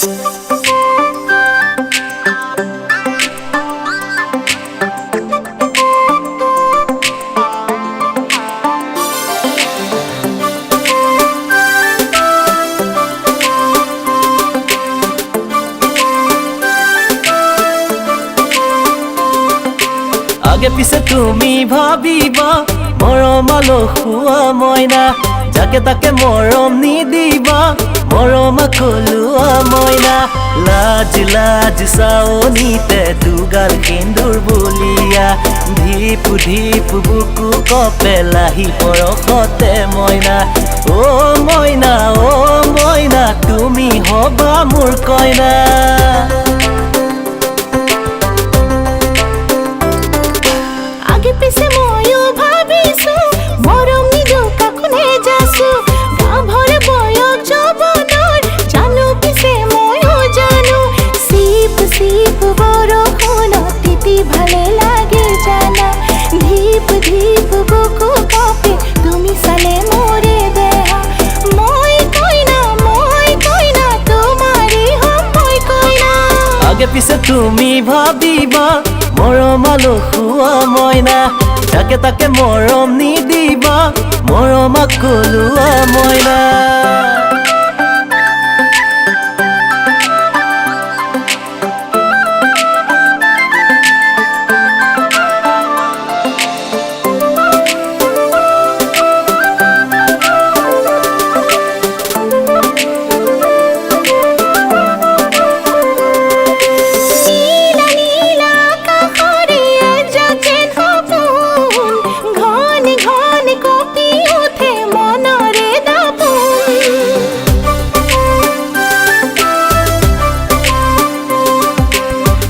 আগে পিছে তুমি ভাবিবা মৰমালো খুৱা মইনা যাকে তাকে মৰম নিদিবা মৰমা কলুৱা মইনা লাজ লাজ চাৱনিতে দুগাল সেন্দুৰ বলিয়া ধিপ ধিপ বুকু কপে লাহি পৰশতে মইনা অ মইনা তুমি হবা মোৰ কইনা পিছে ময়ো ভাবিছো মৰম নিদো কাকনে যাছো গাভৰ বয়স যৌৱনৰ জানো পিছে ময়ো জানো চিপ চিপ বৰষুণত তিতি ভালে লাগে জানা ধিপ ধিপ বুকু কপে তুমি চালে মৰে দেহা মই কইনা তোমাৰে হম মই কইনা আগে পিছে তুমি ভাবিবা মৰমালো খুৱা মইনা যাকে তাকে মৰম নিদিবা মৰমা কলুৱা মইনা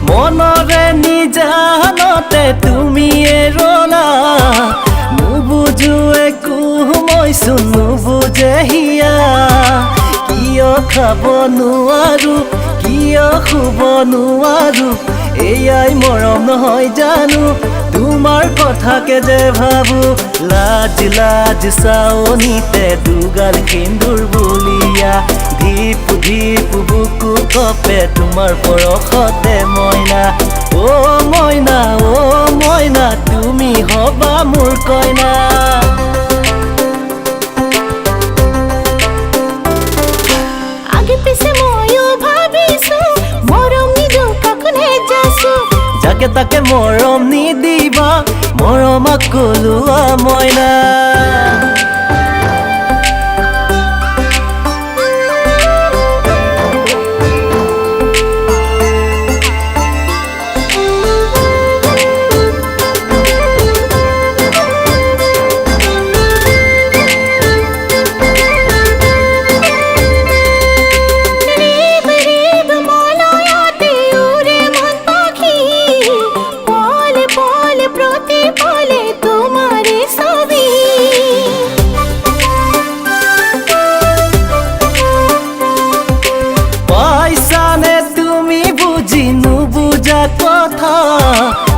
মনৰে নিজানতে তুমি এৰলা নুবুজো একো মইচোন নুবুজে হিয়া কিয় খাব নোৱাৰো কিয় শুব নোৱাৰো এয়াই মৰম নহয় জানো তোমাৰ কথাকে যে ভাবো লাজ লাজ চাৱনিতে দুগাল সেন্দুৰ বলিয়া ধিপ ধিপ বুকু কপে তোমাৰ পৰশতে মইনা অ মইনা তুমি হবা মোৰ কইনা আগে পিছে ময়ো ভাবিছো মৰম নিদো কাকনে যাছো যাকে তাকে মৰম নিদিবা মৰমা কলুৱা মইনা কথা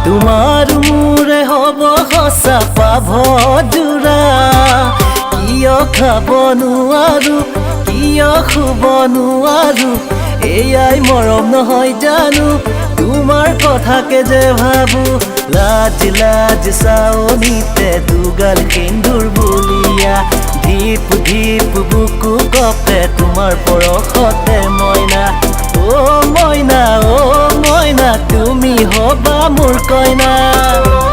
তোমাৰ মোৰে হব সঁচা পাভ জোৰা কিয় খাব নোৱাৰো কিয় শুব নোৱাৰো এয়াই মৰম নহয় জানো তোমাৰ কথাকে যে ভাবো লাজ লাজ চাৱনিতে দুগাল সেন্দুৰ বলিয়া ধিপ ধিপ বুকু কপে তোমাৰ পৰশতে মইনা অ মইনা তুমি হবা মোৰ কইনা।